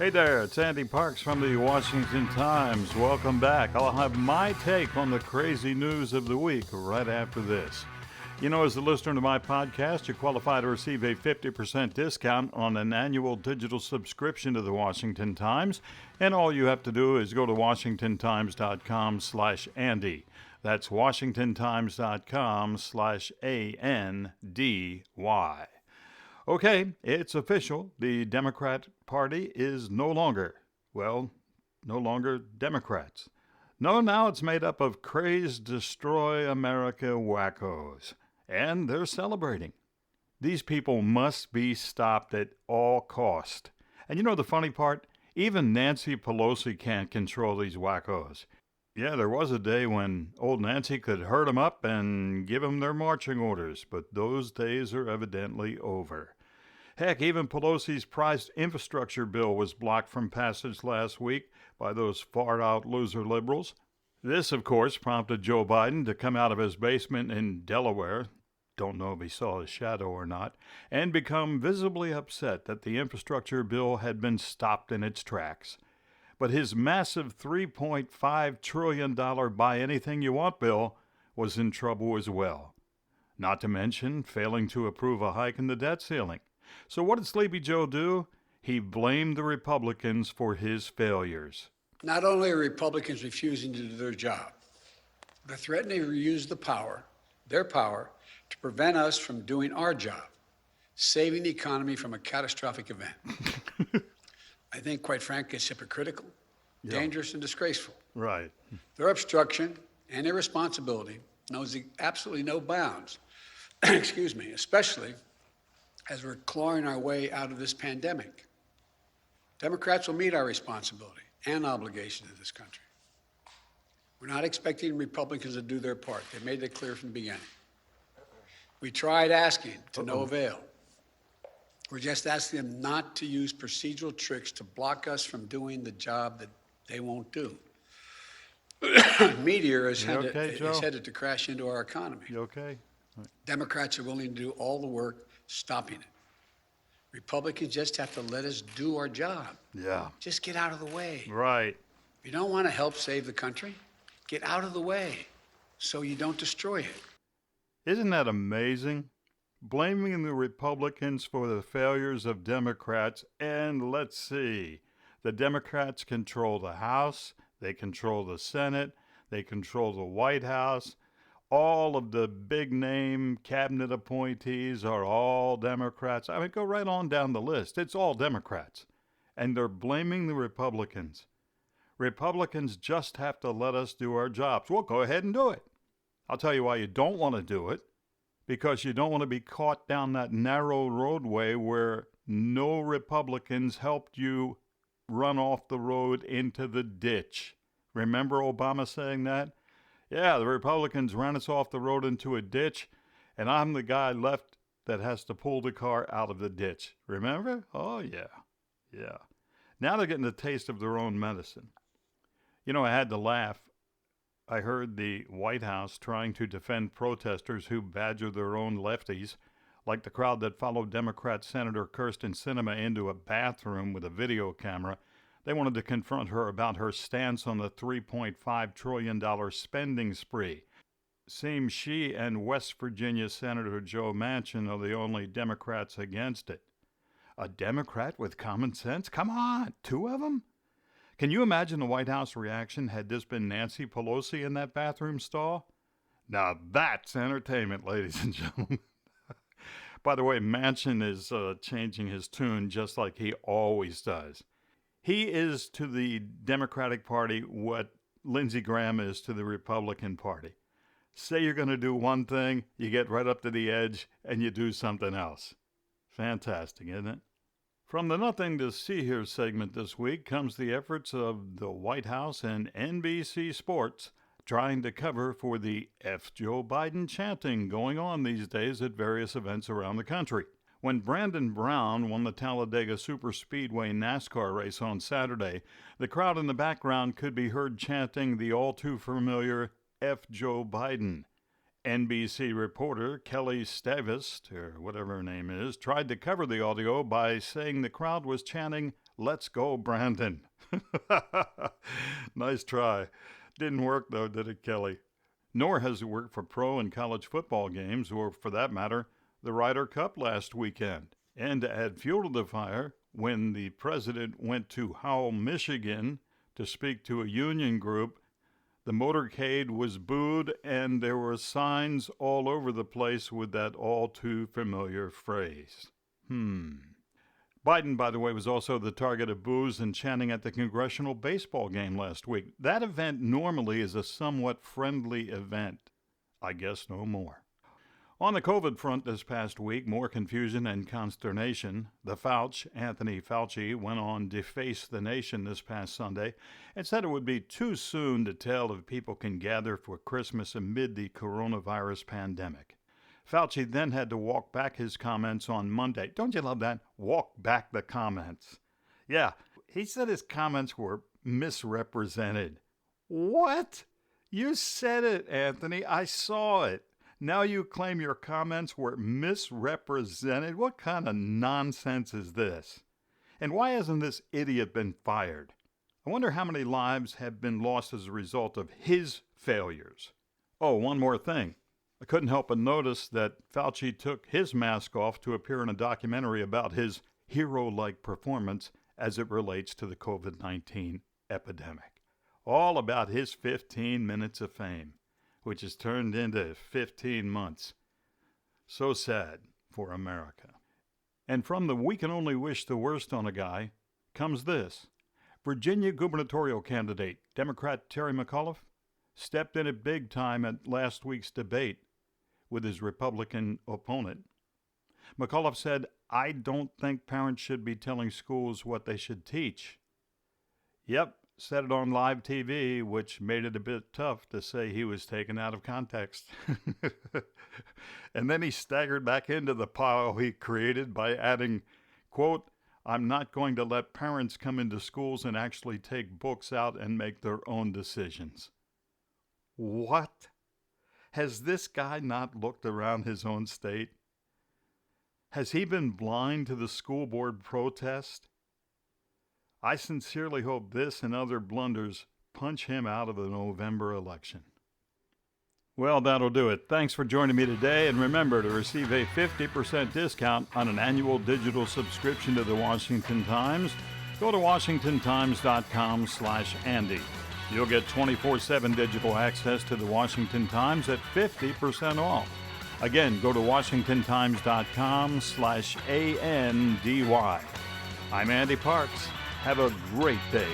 Hey there, it's Andy Parks from the Washington Times. Welcome back. I'll have my take on the crazy news of the week right after this. You know, as a listener to my podcast, you qualify to receive a 50% discount on an annual digital subscription to the Washington Times, and all you have to do is go to washingtontimes.com/Andy. That's washingtontimes.com/ANDY. Okay, it's official. The Democrat Party is no longer Democrats. No, now it's made up of crazed, destroy America wackos. And they're celebrating. These people must be stopped at all cost. And you know the funny part? Even Nancy Pelosi can't control these wackos. Yeah, there was a day when old Nancy could herd them up and give them their marching orders, but those days are evidently over. Heck, even Pelosi's prized infrastructure bill was blocked from passage last week by those far-out loser liberals. This, of course, prompted Joe Biden to come out of his basement in Delaware, don't know if he saw his shadow or not, and become visibly upset that the infrastructure bill had been stopped in its tracks. But his massive $3.5 trillion buy anything you want bill was in trouble as well. Not to mention failing to approve a hike in the debt ceiling. So what did Sleepy Joe do? He blamed the Republicans for his failures. Not only are Republicans refusing to do their job, they're threatening to use their power, to prevent us from doing our job, saving the economy from a catastrophic event. I think, quite frankly, it's hypocritical, dangerous, and disgraceful. Right. Their obstruction and irresponsibility knows absolutely no bounds, especially as we're clawing our way out of this pandemic. Democrats will meet our responsibility and obligation to this country. We're not expecting Republicans to do their part. They made that clear from the beginning. We tried asking to no avail. We're just asking them not to use procedural tricks to block us from doing the job that they won't do. Meteor is headed to crash into our economy. You okay? Democrats are willing to do all the work stopping it. Republicans just have to let us do our job. Yeah. Just get out of the way. Right. If you don't want to help save the country, get out of the way so you don't destroy it. Isn't that amazing? Blaming the Republicans for the failures of Democrats, and let's see, the Democrats control the House, they control the Senate, they control the White House. All of the big-name cabinet appointees are all Democrats. I mean, go right on down the list. It's all Democrats. And they're blaming the Republicans. Republicans just have to let us do our jobs. Well, go ahead and do it. I'll tell you why you don't want to do it. Because you don't want to be caught down that narrow roadway where no Republicans helped you run off the road into the ditch. Remember Obama saying that? Yeah, the Republicans ran us off the road into a ditch, and I'm the guy left that has to pull the car out of the ditch. Remember? Oh, yeah. Yeah. Now they're getting a taste of their own medicine. You know, I had to laugh. I heard the White House trying to defend protesters who badger their own lefties, like the crowd that followed Democrat Senator Kyrsten Sinema into a bathroom with a video camera. They wanted to confront her about her stance on the $3.5 trillion spending spree. Seems she and West Virginia Senator Joe Manchin are the only Democrats against it. A Democrat with common sense? Come on, two of them? Can you imagine the White House reaction had this been Nancy Pelosi in that bathroom stall? Now that's entertainment, ladies and gentlemen. By the way, Manchin is changing his tune just like he always does. He is to the Democratic Party what Lindsey Graham is to the Republican Party. Say you're going to do one thing, you get right up to the edge, and you do something else. Fantastic, isn't it? From the Nothing to See Here segment this week comes the efforts of the White House and NBC Sports trying to cover for the F. Joe Biden chanting going on these days at various events around the country. When Brandon Brown won the Talladega Superspeedway NASCAR race on Saturday, the crowd in the background could be heard chanting the all-too-familiar F. Joe Biden. NBC reporter Kelly Stavist, or whatever her name is, tried to cover the audio by saying the crowd was chanting Let's go, Brandon. Nice try. Didn't work, though, did it, Kelly? Nor has it worked for pro and college football games, or for that matter, the Ryder Cup last weekend. And to add fuel to the fire, when the president went to Howell, Michigan to speak to a union group, the motorcade was booed and there were signs all over the place with that all too familiar phrase. Biden, by the way, was also the target of boos and chanting at the Congressional baseball game last week. That event normally is a somewhat friendly event. I guess no more. On the COVID front this past week, more confusion and consternation. The Anthony Fauci, went on Deface the Nation this past Sunday and said it would be too soon to tell if people can gather for Christmas amid the coronavirus pandemic. Fauci then had to walk back his comments on Monday. Don't you love that? Walk back the comments. Yeah, he said his comments were misrepresented. What? You said it, Anthony. I saw it. Now you claim your comments were misrepresented? What kind of nonsense is this? And why hasn't this idiot been fired? I wonder how many lives have been lost as a result of his failures. Oh, one more thing. I couldn't help but notice that Fauci took his mask off to appear in a documentary about his hero-like performance as it relates to the COVID-19 epidemic. All about his 15 minutes of fame, which has turned into 15 months. So sad for America. And from the we can only wish the worst on a guy comes this. Virginia gubernatorial candidate, Democrat Terry McAuliffe, stepped in it big time at last week's debate with his Republican opponent. McAuliffe said, "I don't think parents should be telling schools what they should teach." Yep, said it on live TV, which made it a bit tough to say he was taken out of context. And then he staggered back into the pile he created by adding, quote, "I'm not going to let parents come into schools and actually take books out and make their own decisions." What? Has this guy not looked around his own state? Has he been blind to the school board protest? I sincerely hope this and other blunders punch him out of the November election. Well, that'll do it. Thanks for joining me today, and remember to receive a 50% discount on an annual digital subscription to the Washington Times. Go to washingtontimes.com/Andy. You'll get 24/7 digital access to the Washington Times at 50% off. Again, go to washingtontimes.com/ANDY. I'm Andy Parks. Have a great day.